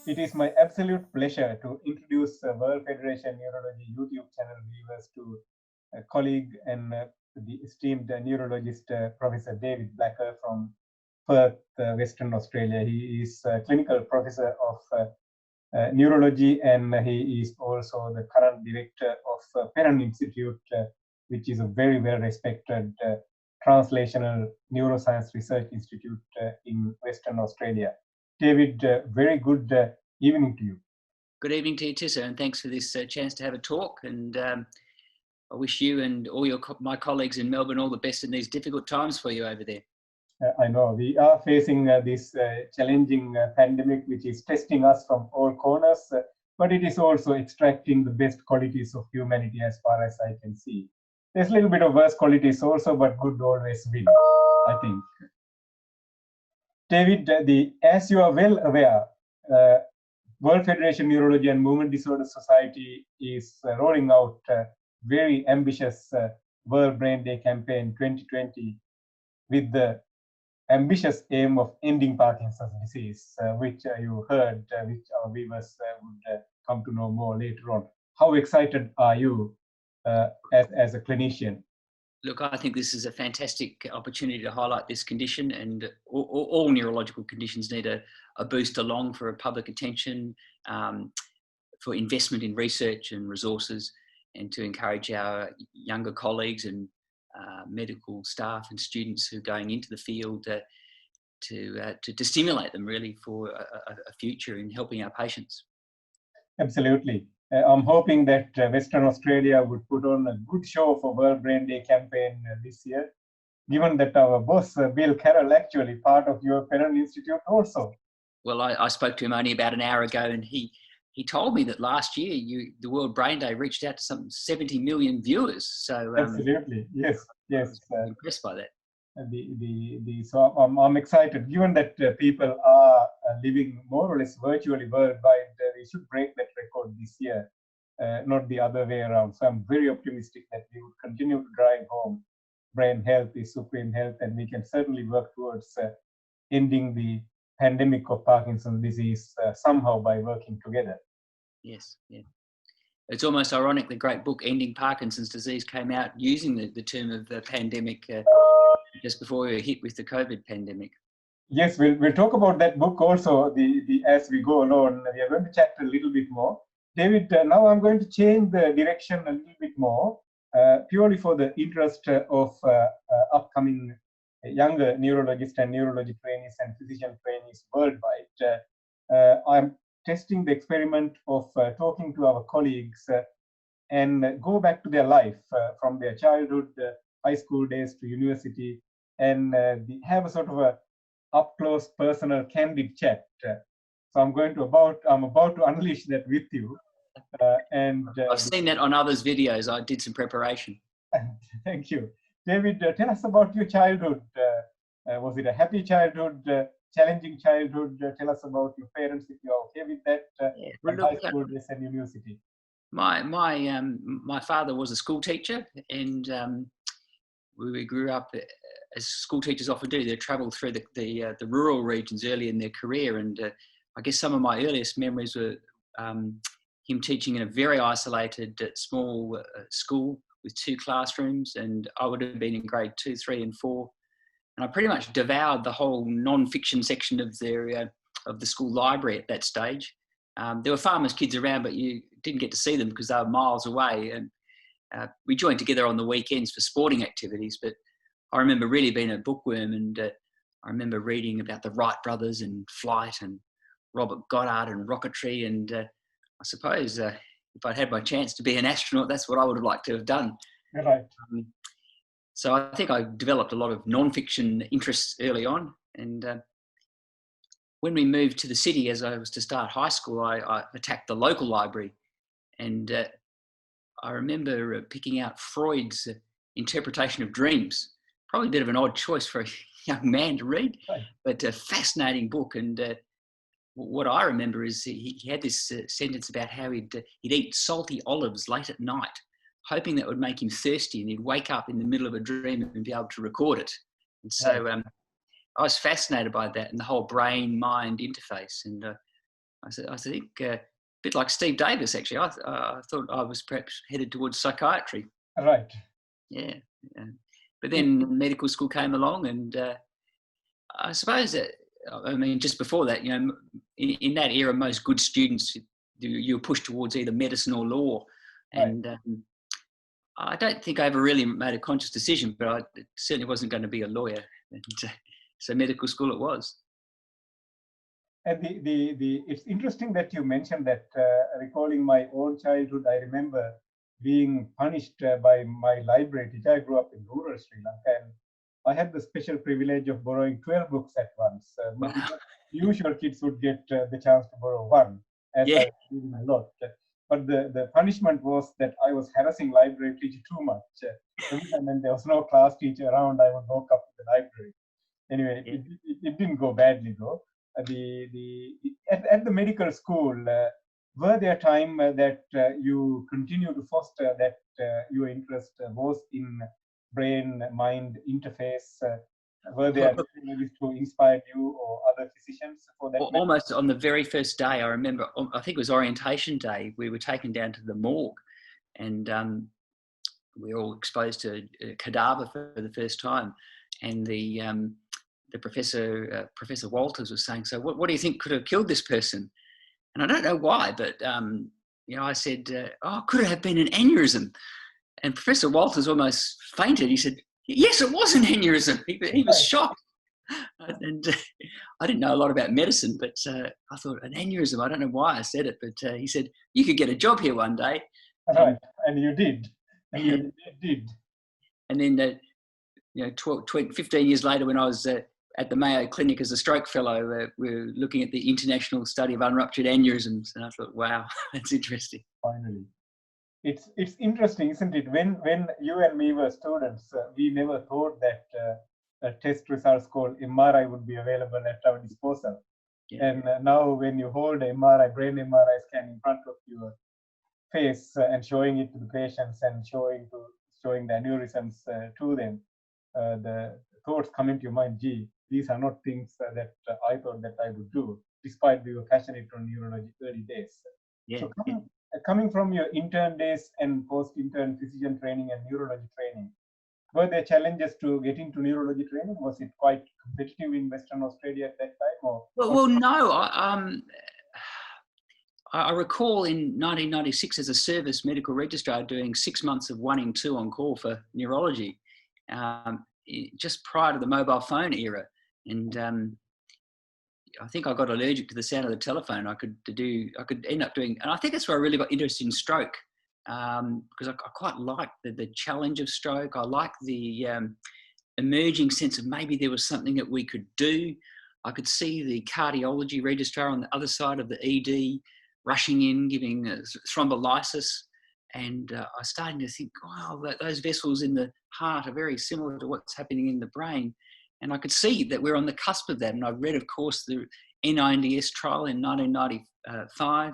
It is my absolute pleasure to introduce World Federation Neurology YouTube channel viewers to a colleague and the esteemed neurologist, Professor David Blacker from Perth, Western Australia. He is a clinical professor of neurology, and he is also the current director of Perron Institute, which is a very well respected translational neuroscience research institute in Western Australia. David, very good evening to you. Good evening to you, Tissa, and thanks for this chance to have a talk. And I wish you and all my colleagues in Melbourne all the best in these difficult times for you over there. I know we are facing this challenging pandemic, which is testing us from all corners, but it is also extracting the best qualities of humanity as far as I can see. There's a little bit of worse qualities also, but good always win, I think. David, as you are well aware, World Federation Neurology and Movement Disorder Society is rolling out a very ambitious World Brain Day campaign 2020 with the ambitious aim of ending Parkinson's disease, which you heard, which our viewers would come to know more later on. How excited are you as a clinician? Look, I think this is a fantastic opportunity to highlight this condition, and all neurological conditions need a boost along for public attention, for investment in research and resources, and to encourage our younger colleagues and medical staff and students who are going into the field to stimulate them really for a future in helping our patients. Absolutely. I'm hoping that Western Australia would put on a good show for World Brain Day campaign this year, given that our boss, Bill Carroll, actually part of your Perron Institute also. Well, I spoke to him only about an hour ago, and he told me that last year the World Brain Day reached out to some 70 million viewers. So absolutely, yes. I'm impressed by that. So I'm excited. Given that people are living more or less virtually worldwide, we should break that record this year, not the other way around. So I'm very optimistic that we would continue to drive home brain health is supreme health, and we can certainly work towards ending the pandemic of Parkinson's disease somehow by working together. Yes, yeah. It's almost ironic the great book Ending Parkinson's Disease came out using the term of the pandemic just before we were hit with the COVID pandemic. Yes, we'll talk about that book also as we go along. We are going to chat a little bit more. David, now I'm going to change the direction a little bit more, purely for the interest of upcoming younger neurologists and neurology trainees and physician trainees worldwide. I'm testing the experiment of talking to our colleagues and go back to their life from their childhood, high school days to university, and have a sort of a up-close, personal, candid chat. So I'm about to unleash that with you. I've seen that on others' videos. I did some preparation. Thank you. David, tell us about your childhood. Was it a happy childhood, challenging childhood? Tell us about your parents, if you're okay with that, high school days and university. My father was a school teacher, and we grew up as school teachers often do. They travelled through the rural regions early in their career, and I guess some of my earliest memories were him teaching in a very isolated small school with 2 classrooms, and I would have been in grade 2, 3 and 4, and I pretty much devoured the whole non-fiction section of the school library at that stage. There were farmers' kids around, but you didn't get to see them because they were miles away, and we joined together on the weekends for sporting activities. But I remember really being a bookworm, and I remember reading about the Wright brothers and flight and Robert Goddard and rocketry, and I suppose if I'd had my chance to be an astronaut, that's what I would have liked to have done. Right. So I think I developed a lot of non-fiction interests early on, and when we moved to the city, as I was to start high school, I attacked the local library, and I remember picking out Freud's interpretation of dreams. Probably a bit of an odd choice for a young man to read, but a fascinating book. And what I remember is he had this sentence about how he'd eat salty olives late at night, hoping that would make him thirsty, and he'd wake up in the middle of a dream and be able to record it. And so I was fascinated by that and the whole brain-mind interface. And I think a bit like Steve Davis, actually. I thought I was perhaps headed towards psychiatry. Right. Yeah. But then medical school came along, and I suppose that, I mean, just before that, in that era, most good students, you were pushed towards either medicine or law. And I don't think I ever really made a conscious decision, but it certainly wasn't going to be a lawyer. And so medical school it was. And it's interesting that you mentioned that, recalling my own childhood, I remember being punished by my library teacher. I grew up in rural Sri Lanka, and I had the special privilege of borrowing 12 books at once. Wow. Usual kids would get the chance to borrow one, as I was reading a lot. But the punishment was that I was harassing library teacher too much. Every time when there was no class teacher around, I would walk up to the library. Anyway, it didn't go badly though. At the medical school, were there time that you continue to foster that your interest was in brain-mind interface? Were there opportunities to inspire you or other physicians for that? Almost on the very first day, I remember, I think it was orientation day, we were taken down to the morgue, and we were all exposed to a cadaver for the first time. And the professor, Professor Walters, was saying, so what do you think could have killed this person? And I don't know why, but I said, could it have been an aneurysm? And Professor Walters almost fainted. He said, yes, it was an aneurysm. He was shocked. And I didn't know a lot about medicine, but I thought, an aneurysm, I don't know why I said it, but he said, you could get a job here one day. Right, and you did. And you did. And then, 15 years later, when I was at the Mayo Clinic as a stroke fellow, we were looking at the international study of unruptured aneurysms. And I thought, wow, that's interesting. Finally. It's interesting, isn't it? When you and me were students, we never thought that test results called MRI would be available at our disposal. Yeah. And now when you hold a brain MRI scan in front of your face and showing it to the patients and showing the aneurysms to them, the thoughts come into your mind, gee, these are not things that I thought that I would do, despite we were passionate on neurology early days. Yeah. So coming from your intern days and post-intern physician training and neurology training, were there challenges to get into neurology training? Was it quite competitive in Western Australia at that time? Well, no. I recall in 1996 as a service medical registrar doing 6 months of 1 in 2 on call for neurology, just prior to the mobile phone era. And I think I got allergic to the sound of the telephone. I could end up doing, and I think that's where I really got interested in stroke, because I quite liked the challenge of stroke. I liked the emerging sense of maybe there was something that we could do. I could see the cardiology registrar on the other side of the ED rushing in, giving thrombolysis. And I was starting to think, wow, those vessels in the heart are very similar to what's happening in the brain. And I could see that we're on the cusp of that. And I read, of course, the NINDS trial in 1995.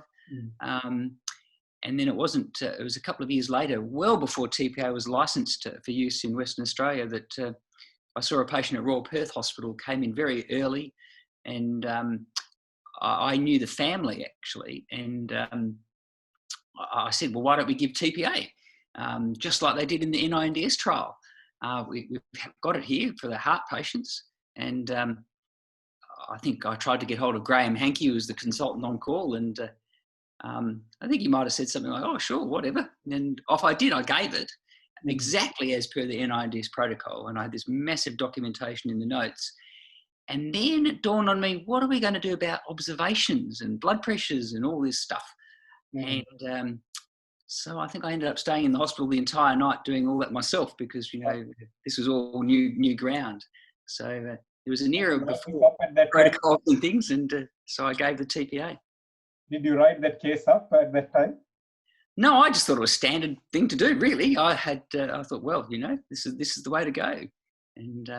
And then it was a couple of years later, well before TPA was licensed for use in Western Australia, that I saw a patient at Royal Perth Hospital, came in very early, and I knew the family actually. And I said, well, why don't we give TPA? Just like they did in the NINDS trial. We've got it here for the heart patients. And I think I tried to get hold of Graham Hankey, who was the consultant on call. And I think he might have said something like, oh, sure, whatever. And off I did. I gave it exactly as per the NINDS protocol. And I had this massive documentation in the notes. And then it dawned on me, what are we going to do about observations and blood pressures and all this stuff? And so I think I ended up staying in the hospital the entire night doing all that myself, because, this was all new ground. So there was an era before protocols and things, and so I gave the TPA. Did you write that case up at that time? No, I just thought it was a standard thing to do, really. I thought, well, this is the way to go. And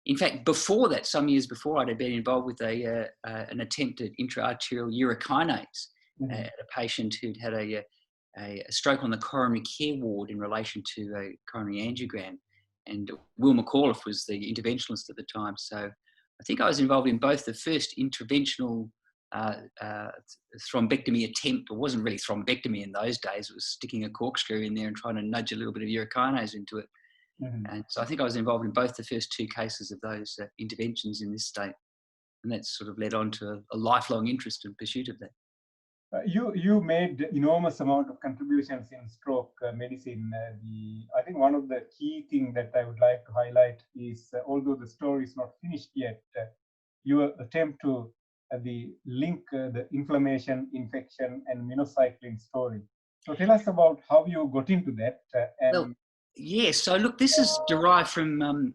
in fact, before that, some years before, I'd been involved with an attempt at intra-arterial urokinase at a patient who'd had a stroke on the coronary care ward in relation to a coronary angiogram. And Will McAuliffe was the interventionalist at the time. So I think I was involved in both the first interventional thrombectomy attempt. It wasn't really thrombectomy in those days. It was sticking a corkscrew in there and trying to nudge a little bit of urokinase into it. And so I think I was involved in both the first two cases of those interventions in this state. And that's sort of led on to a lifelong interest and pursuit of that. You made enormous amount of contributions in stroke medicine. I think one of the key things that I would like to highlight is, although the story is not finished yet, your attempt to link the inflammation, infection, and minocycline story. So tell us about how you got into that. Well, yes. So look, this is derived from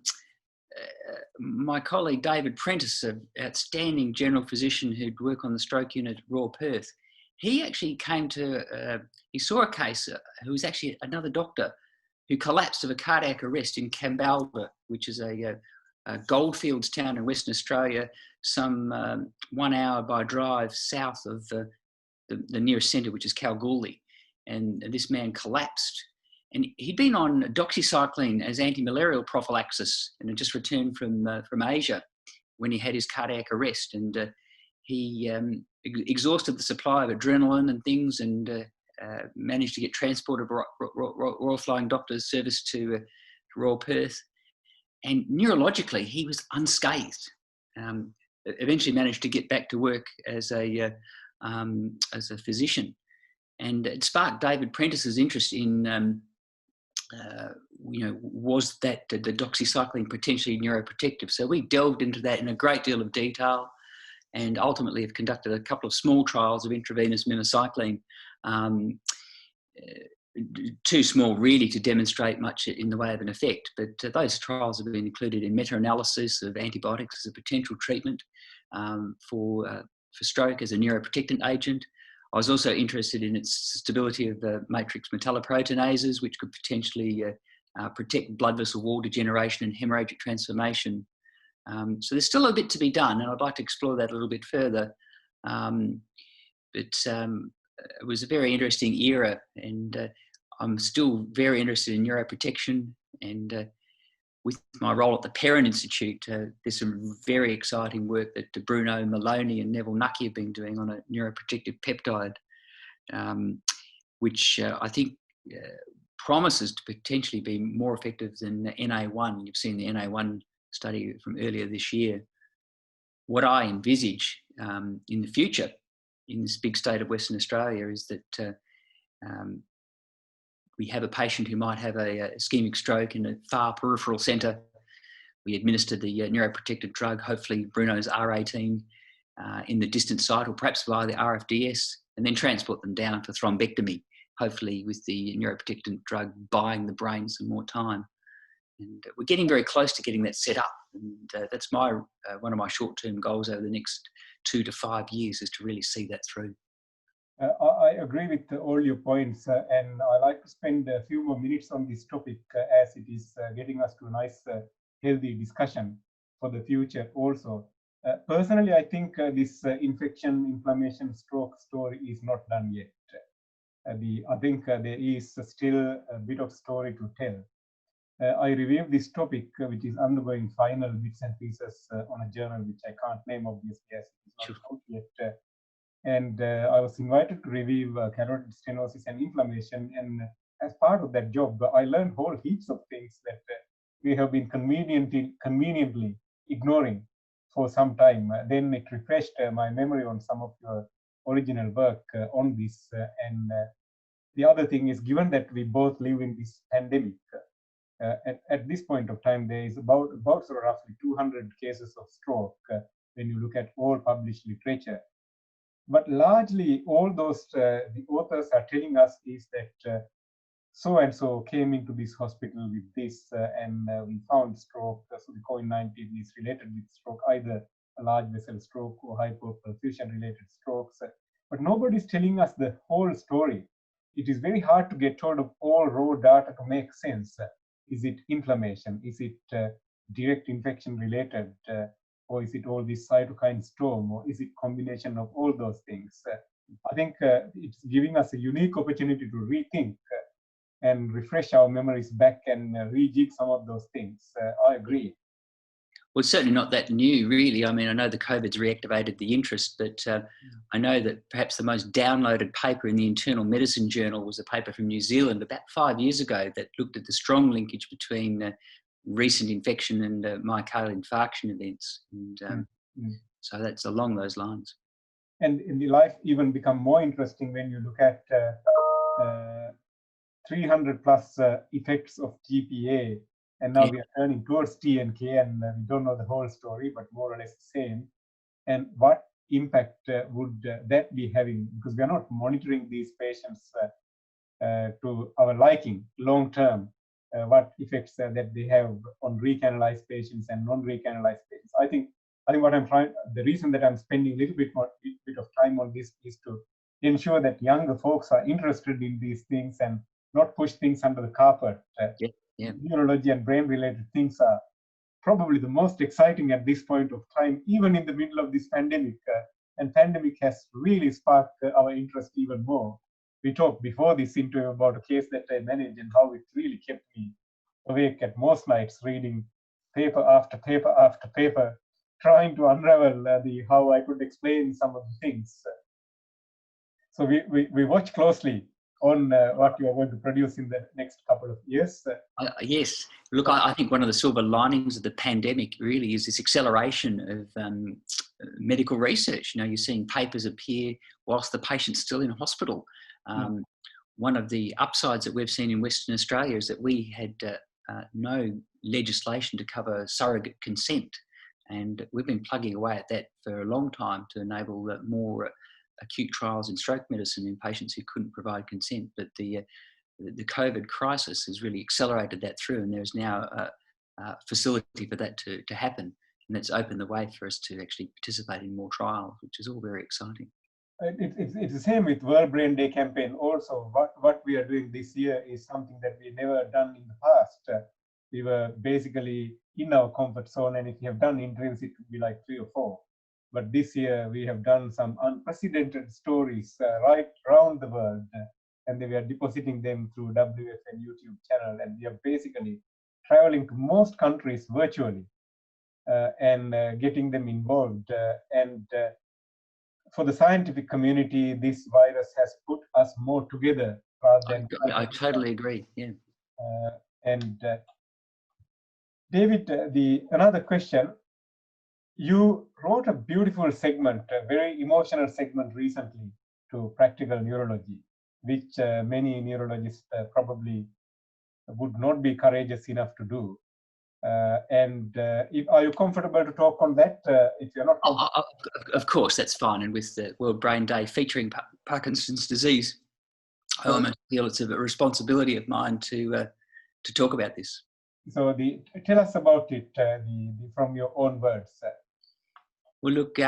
my colleague David Prentice, an outstanding general physician who'd work on the stroke unit at Royal Perth. He actually came to, he saw a case who was actually another doctor who collapsed of a cardiac arrest in Kambalda, which is a goldfields town in Western Australia, some 1 hour by drive south of the nearest centre, which is Kalgoorlie. And this man collapsed. And he'd been on doxycycline as anti-malarial prophylaxis and had just returned from Asia when he had his cardiac arrest. And he exhausted the supply of adrenaline and things, and managed to get transported Royal Flying Doctors Service to Royal Perth. And neurologically, he was unscathed. Eventually managed to get back to work as a physician. And it sparked David Prentice's interest in, was that the doxycycline potentially neuroprotective? So we delved into that in a great deal of detail, and ultimately have conducted a couple of small trials of intravenous minocycline, too small really to demonstrate much in the way of an effect, but those trials have been included in meta-analysis of antibiotics as a potential treatment for stroke as a neuroprotectant agent. I was also interested in its stability of the matrix metalloproteinases, which could potentially protect blood vessel wall degeneration and hemorrhagic transformation. So there's still a bit to be done, and I'd like to explore that a little bit further. But it was a very interesting era, and I'm still very interested in neuroprotection. And with my role at the Perron Institute, there's some very exciting work that Bruno Maloney and Neville Nucky have been doing on a neuroprotective peptide, which I think promises to potentially be more effective than the NA1. You've seen the NA1 study from earlier this year. What I envisage in the future in this big state of Western Australia is that we have a patient who might have a ischemic stroke in a far peripheral centre. We administer the neuroprotective drug, hopefully Bruno's R18, in the distant site, or perhaps via the RFDS, and then transport them down for thrombectomy, hopefully with the neuroprotectant drug buying the brain some more time. And we're getting very close to getting that set up. And that's one of my short-term goals over the next 2 to 5 years, is to really see that through. I agree with all your points, and I like to spend a few more minutes on this topic as it is getting us to a nice, healthy discussion for the future also. Personally, I think this infection, inflammation, stroke story is not done yet. I think there is still a bit of story to tell. I reviewed this topic, which is undergoing final bits and pieces on a journal, which I can't name obviously as it is not out yet. And I was invited to review carotid stenosis and inflammation. And as part of that job, I learned whole heaps of things that we have been conveniently ignoring for some time. Then it refreshed my memory on some of your original work on this. And the other thing is, given that we both live in this pandemic, at this point of time, there is about sort of roughly 200 cases of stroke when you look at all published literature. But largely, all those the authors are telling us is that so-and-so came into this hospital with this, and we found stroke. So the COVID-19 is related with stroke, either a large vessel stroke or hypoperfusion-related strokes. But nobody's telling us the whole story. It is very hard to get hold of all raw data to make sense. Is it inflammation? Is it direct infection related? Or is it all this cytokine storm? Or is it combination of all those things? I think it's giving us a unique opportunity to rethink and refresh our memories back and rejig some of those things. I agree. Well, it's certainly not that new, really. I mean, I know the COVID's reactivated the interest, but I know that perhaps the most downloaded paper in the Internal Medicine Journal was a paper from New Zealand about 5 years ago that looked at the strong linkage between recent infection and myocardial infarction events. And so that's along those lines. And in the life even become more interesting when you look at 300 plus effects of TPA. And now we are turning towards T and K, and we don't know the whole story, but more or less the same. And what impact would that be having? Because we are not monitoring these patients to our liking long term. What effects that they have on recanalized patients and non-recanalized patients? I think what I'm trying, the reason that I'm spending a little bit of time on this is to ensure that younger folks are interested in these things and not push things under the carpet. Neurology and brain-related things are probably the most exciting at this point of time, even in the middle of this pandemic. And pandemic has really sparked our interest even more. We talked before this interview about a case that I managed and how it really kept me awake at most nights, reading paper after paper after paper, trying to unravel how I could explain some of the things. So we watch closely on what you are going to produce in the next couple of years. Yes. Look, I think one of the silver linings of the pandemic really is this acceleration of medical research. You know, you're seeing papers appear whilst the patient's still in hospital. One of the upsides that we've seen in Western Australia is that we had no legislation to cover surrogate consent. And we've been plugging away at that for a long time to enable more acute trials in stroke medicine in patients who couldn't provide consent. But the COVID crisis has really accelerated that through, and there's now a facility for that to happen. And that's opened the way for us to actually participate in more trials, which is all very exciting. It's the same with World Brain Day campaign also. What we are doing this year is something that we never done in the past. We were basically in our comfort zone, and if you have done interviews, it could be like 3 or 4. But this year we have done some unprecedented stories right around the world, and we are depositing them through WFN YouTube channel, and we are basically traveling to most countries virtually and getting them involved. And for the scientific community, this virus has put us more together rather than. I totally agree. Yeah. And David, another question. You wrote a beautiful segment, a very emotional segment recently to Practical Neurology, which many neurologists probably would not be courageous enough to do. Are you comfortable to talk on that? If you're not, of course, that's fine. And with the World Brain Day featuring Parkinson's disease, I almost feel it's a responsibility of mine to talk about this. So, tell us about it from your own words. Well, look,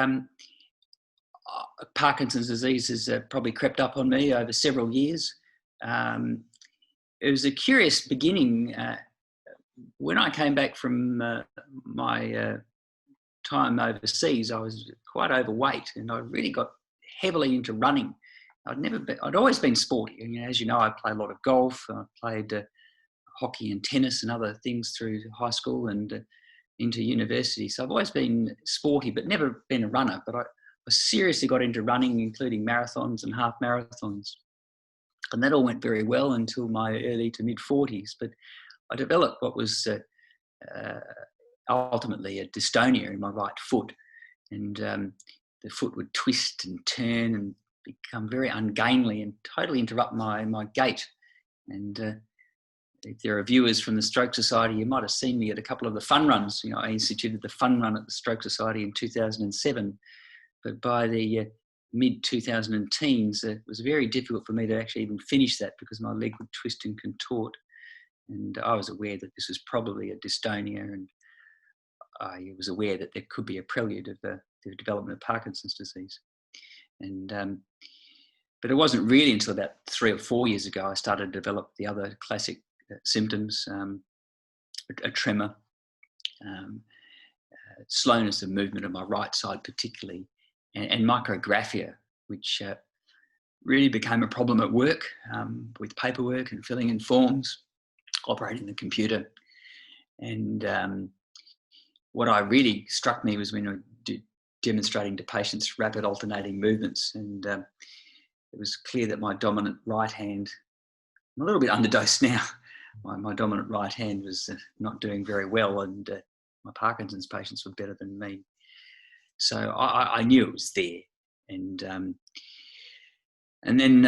Parkinson's disease has probably crept up on me over several years. It was a curious beginning. When I came back from my time overseas, I was quite overweight, and I really got heavily into running. I'd always been sporty. You know, as you know, I played a lot of golf. I played hockey and tennis and other things through high school and into university. So I've always been sporty, but never been a runner. But I seriously got into running, including marathons and half marathons. And that all went very well until my early to mid 40s. But I developed what was ultimately a dystonia in my right foot. And the foot would twist and turn and become very ungainly and totally interrupt my gait. And if there are viewers from the Stroke Society, you might have seen me at a couple of the fun runs. You know, I instituted the fun run at the Stroke Society in 2007. But by the mid-2010s, it was very difficult for me to actually even finish that because my leg would twist and contort. And I was aware that this was probably a dystonia, and I was aware that there could be a prelude of the development of Parkinson's disease. And but it wasn't really until about 3 or 4 years ago I started to develop the other classic symptoms, a tremor, slowness of movement of my right side particularly, and micrographia, which really became a problem at work with paperwork and filling in forms, operating the computer. And what I really struck me was when I did demonstrating to patients rapid alternating movements, and it was clear that my dominant right hand, I'm a little bit underdosed now. My dominant right hand was not doing very well, and my Parkinson's patients were better than me. So I knew it was there, and then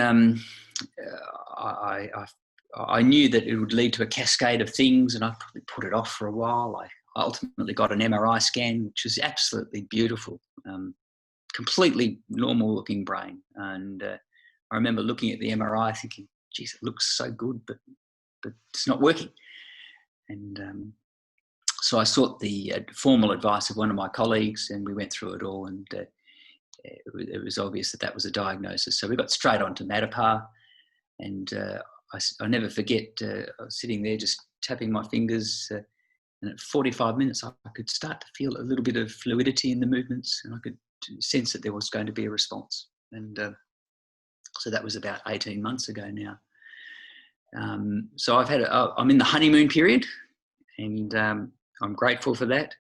I knew that it would lead to a cascade of things, and I probably put it off for a while. I ultimately got an MRI scan, which was absolutely beautiful, completely normal looking brain. And I remember looking at the MRI thinking, geez, it looks so good, but it's not working. And so I sought the formal advice of one of my colleagues, and we went through it all, and it was obvious that that was a diagnosis. So we got straight on to Matapar, and I never forget, I was sitting there just tapping my fingers, and at 45 minutes, I could start to feel a little bit of fluidity in the movements, and I could sense that there was going to be a response. And so that was about 18 months ago now. So I'm in the honeymoon period, and I'm grateful for that.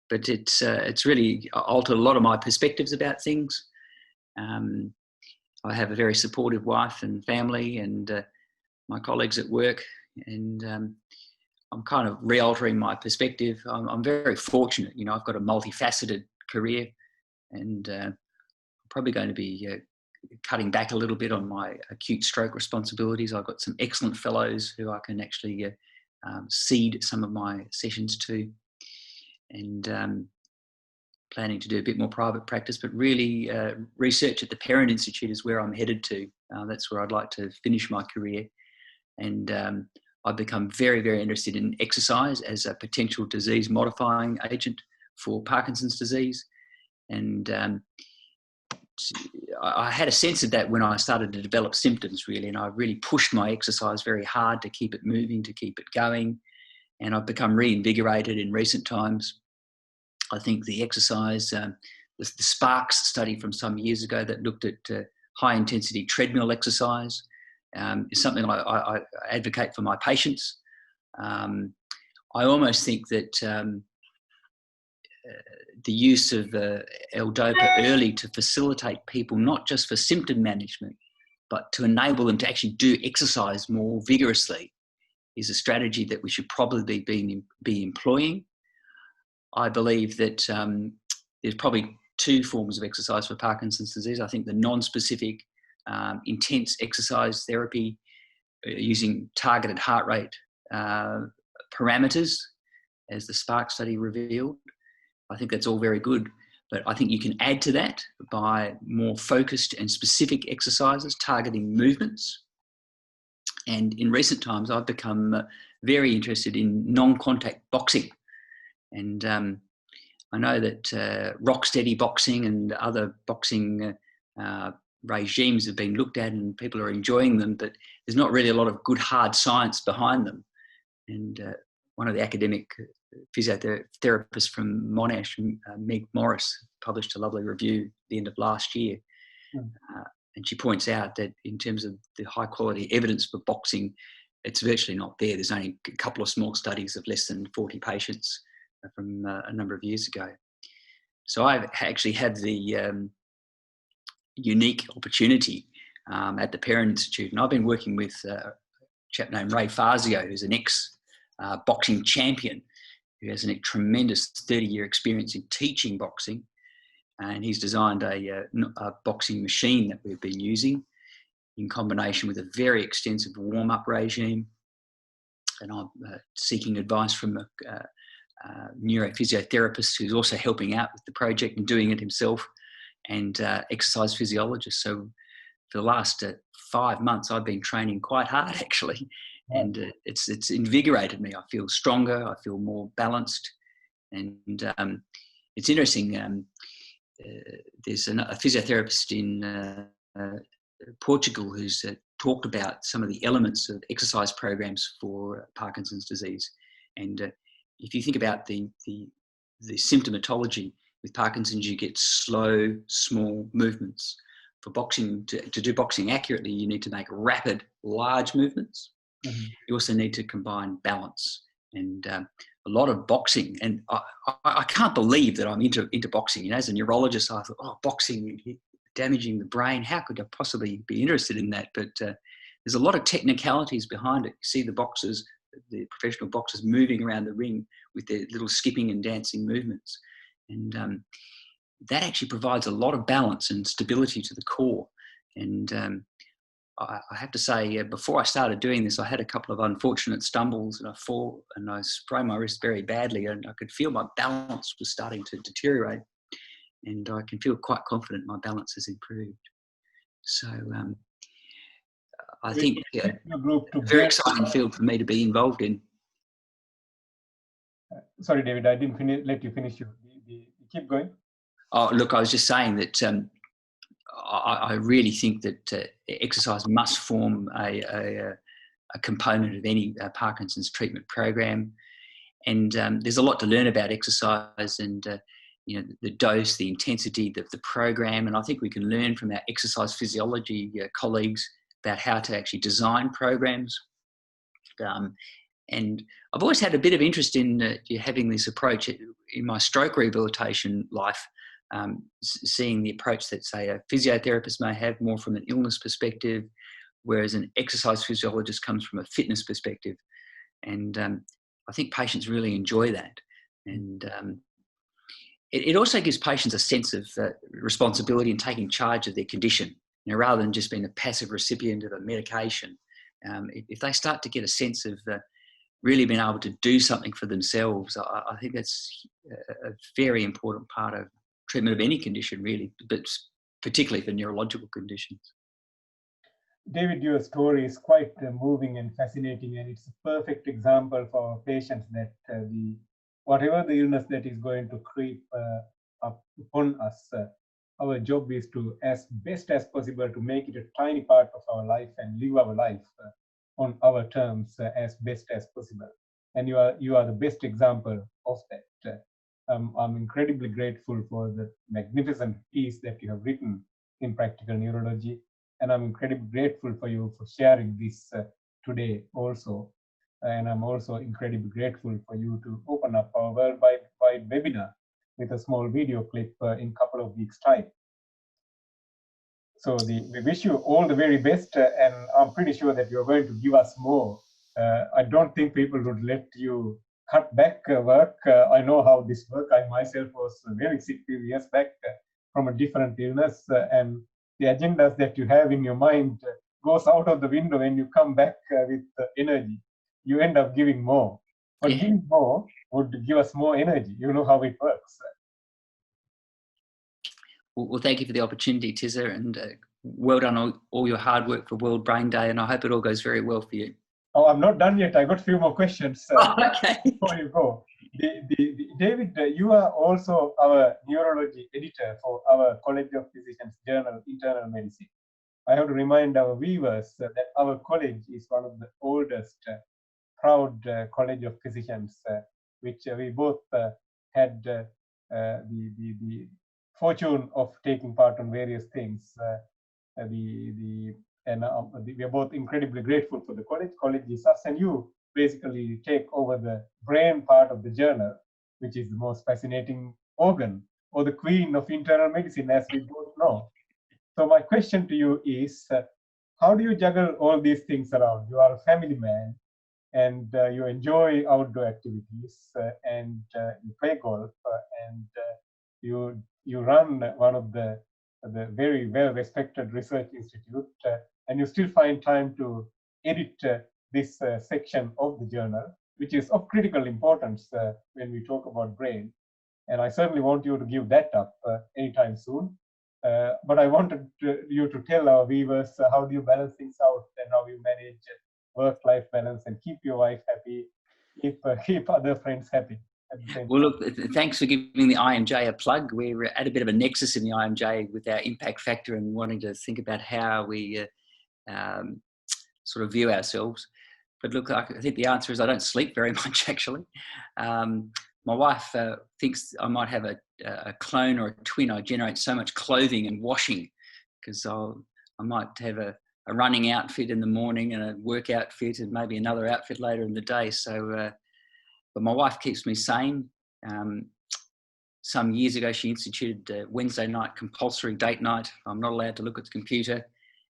But it's really altered a lot of my perspectives about things. I have a very supportive wife and family, and my colleagues at work, and I'm kind of re-altering my perspective. I'm very fortunate, I've got a multifaceted career, and I'm probably going to be cutting back a little bit on my acute stroke responsibilities. I've got some excellent fellows who I can actually seed some of my sessions to, and planning to do a bit more private practice, but really research at the Perron Institute is where I'm headed to. That's where I'd like to finish my career. And I've become very, very interested in exercise as a potential disease modifying agent for Parkinson's disease. And I had a sense of that when I started to develop symptoms, really, and I really pushed my exercise very hard to keep it moving, to keep it going. And I've become reinvigorated in recent times. I think the exercise, the SPARKS study from some years ago that looked at high intensity treadmill exercise, is something I advocate for my patients. I almost think that the use of L-DOPA early to facilitate people, not just for symptom management, but to enable them to actually do exercise more vigorously, is a strategy that we should probably be employing. I believe that there's probably two forms of exercise for Parkinson's disease. I think the non-specific intense exercise therapy using targeted heart rate parameters, as the SPARK study revealed. I think that's all very good, but I think you can add to that by more focused and specific exercises targeting movements. And in recent times, I've become very interested in non-contact boxing. And I know that rock steady boxing and other boxing regimes have been looked at and people are enjoying them, but there's not really a lot of good hard science behind them. And one of the academic physiotherapists from Monash, Meg Morris, published a lovely review at the end of last year. And she points out that in terms of the high quality evidence for boxing, it's virtually not there. There's only a couple of small studies of less than 40 patients from a number of years ago. So I actually had the unique opportunity at the Perron Institute, and I've been working with a chap named Ray Fazio, who's an ex-boxing champion, who has a tremendous 30-year experience in teaching boxing, and he's designed a boxing machine that we've been using in combination with a very extensive warm-up regime. And I'm seeking advice from a neurophysiotherapist who's also helping out with the project and doing it himself, and exercise physiologist. So for the last 5 months, I've been training quite hard, actually, and it's invigorated me. I feel stronger, I feel more balanced, and it's interesting. There's a physiotherapist in Portugal who's talked about some of the elements of exercise programs for Parkinson's disease. And if you think about the symptomatology with Parkinson's, you get slow, small movements. For boxing, to do boxing accurately, you need to make rapid, large movements. Mm-hmm. You also need to combine balance and a lot of boxing. And I can't believe that I'm into boxing. You know, as a neurologist, I thought, oh, boxing, damaging the brain. How could I possibly be interested in that? But there's a lot of technicalities behind it. You see the boxers, the professional boxers, moving around the ring with their little skipping and dancing movements. And that actually provides a lot of balance and stability to the core. And I have to say, before I started doing this, I had a couple of unfortunate stumbles, and I fall and I sprained my wrist very badly, and I could feel my balance was starting to deteriorate. And I can feel quite confident my balance has improved. So I think a very exciting field for me to be involved in. Sorry, David, I didn't let you finish. You keep going. Oh, look, I was just saying that I really think that exercise must form a component of any Parkinson's treatment program. And there's a lot to learn about exercise and you know, the dose, the intensity, the program. And I think we can learn from our exercise physiology colleagues about how to actually design programs. And I've always had a bit of interest in having this approach in my stroke rehabilitation life, seeing the approach that, say, a physiotherapist may have more from an illness perspective, whereas an exercise physiologist comes from a fitness perspective. And I think patients really enjoy that. And it also gives patients a sense of responsibility in taking charge of their condition, you know, rather than just being a passive recipient of a medication. If they start to get a sense of really being able to do something for themselves, I think that's a very important part of treatment of any condition, really, but particularly for neurological conditions. David, your story is quite moving and fascinating, and it's a perfect example for our patients that whatever the illness that is going to creep up upon us, our job is to, as best as possible, to make it a tiny part of our life and live our life on our terms as best as possible. And you are the best example of that. I'm incredibly grateful for the magnificent piece that you have written in Practical Neurology, and I'm incredibly grateful for you for sharing this today also. And I'm also incredibly grateful for you to open up our worldwide webinar with a small video clip in a couple of weeks' time. So we wish you all the very best, and I'm pretty sure that you're going to give us more. I don't think people would let you cut back work. I know how this works. I myself was very sick a few years back from a different illness, and the agendas that you have in your mind goes out of the window when you come back with energy. You end up giving more. But giving more would give us more energy. You know how it works. Well, thank you for the opportunity, Tissa, and well done on all your hard work for World Brain Day, and I hope it all goes very well for you. Oh, I'm not done yet. I got a few more questions okay. Before you go. David, you are also our neurology editor for our College of Physicians journal, Internal Medicine. I have to remind our viewers that our college is one of the oldest proud College of Physicians, which we both had the fortune of taking part on various things. We are both incredibly grateful for the college. College is us, and you basically take over the brain part of the journal, which is the most fascinating organ, or the queen of internal medicine, as we both know. So my question to you is, how do you juggle all these things around? You are a family man, and you enjoy outdoor activities, and you play golf, and you run one of the very well-respected research institute, and you still find time to edit this section of the journal, which is of critical importance when we talk about brain. And I certainly want you to give that up anytime soon. But I wanted you to tell our viewers how do you balance things out, and how you manage work-life balance and keep your wife happy, keep other friends happy. Well, look, thanks for giving the IMJ a plug. We're at a bit of a nexus in the IMJ with our impact factor and wanting to think about how we sort of view ourselves. But look, I think the answer is I don't sleep very much, actually. My wife thinks I might have a clone or a twin. I generate so much clothing and washing because I might have a running outfit in the morning and a work outfit and maybe another outfit later in the day. So but my wife keeps me sane. Some years ago, she instituted Wednesday night compulsory date night. I'm not allowed to look at the computer.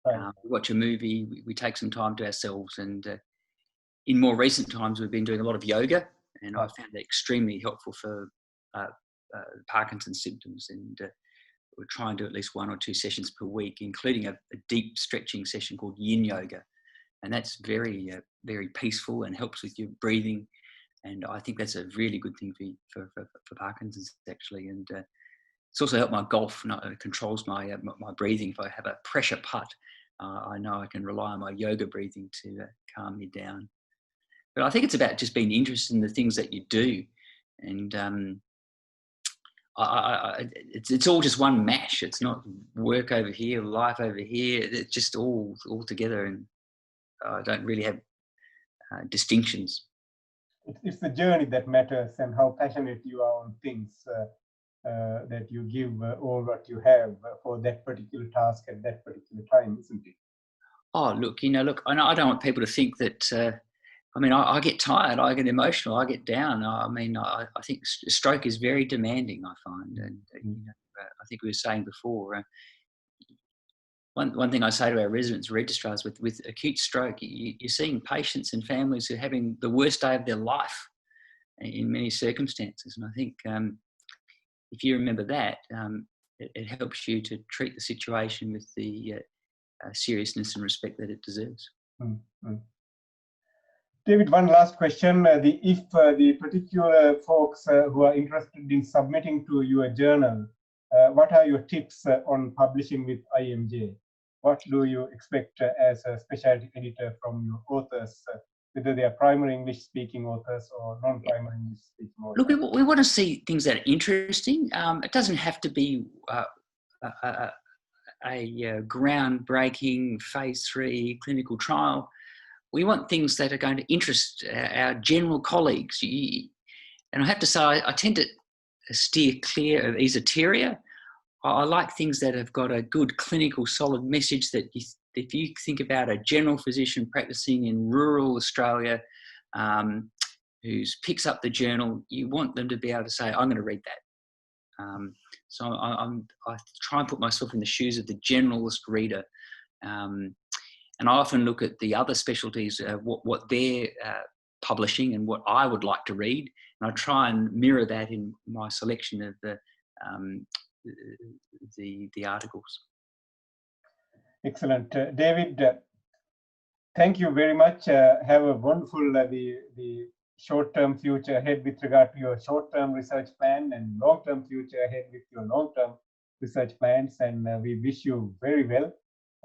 Right. We watch a movie. We take some time to ourselves. And in more recent times, we've been doing a lot of yoga, and I found that extremely helpful for Parkinson's symptoms. And we're trying to do at least 1 or 2 sessions per week, including a deep stretching session called yin yoga. And that's very, very peaceful and helps with your breathing. And I think that's a really good thing for Parkinson's, actually. And it's also helped my golf. It controls my breathing. If I have a pressure putt, I know I can rely on my yoga breathing to calm me down. But I think it's about just being interested in the things that you do. And it's all just one mash. It's not work over here, life over here. It's just all together. And I don't really have distinctions. It's the journey that matters, and how passionate you are on things that you give all what you have for that particular task at that particular time, isn't it? Oh, look, I don't want people to think that, I get tired, I get emotional, I get down. I think stroke is very demanding, I find. And, I think we were saying before, one thing I say to our residents registrars with acute stroke, you're seeing patients and families who are having the worst day of their life in many circumstances. And I think if you remember that, it helps you to treat the situation with the seriousness and respect that it deserves. Mm-hmm. David, one last question. If the particular folks who are interested in submitting to your journal, what are your tips on publishing with IMJ? What do you expect as a specialty editor from your authors, whether they are primary English-speaking authors or non-primary English-speaking authors? Look, we want to see things that are interesting. It doesn't have to be a groundbreaking phase 3 clinical trial. We want things that are going to interest our general colleagues. And I have to say, I tend to steer clear of esoteria. I like things that have got a good clinical solid message, that if you think about a general physician practicing in rural Australia who picks up the journal, you want them to be able to say, I'm going to read that. So I try and put myself in the shoes of the generalist reader. And I often look at the other specialties, what they're publishing and what I would like to read. And I try and mirror that in my selection of the articles. Excellent. David, thank you very much. Have a wonderful the short-term future ahead with regard to your short-term research plan, and long-term future ahead with your long-term research plans. And we wish you very well.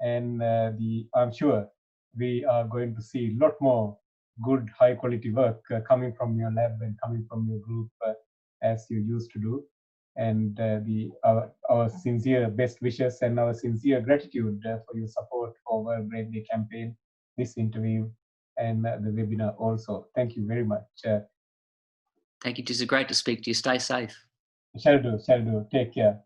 And I'm sure we are going to see a lot more good, high-quality work coming from your lab and coming from your group as you used to do. And our sincere best wishes and our sincere gratitude for your support over a Great Day campaign, this interview, and the webinar also. Thank you very much. Thank you, Tissa. Great to speak to you. Stay safe. Shall do. Take care.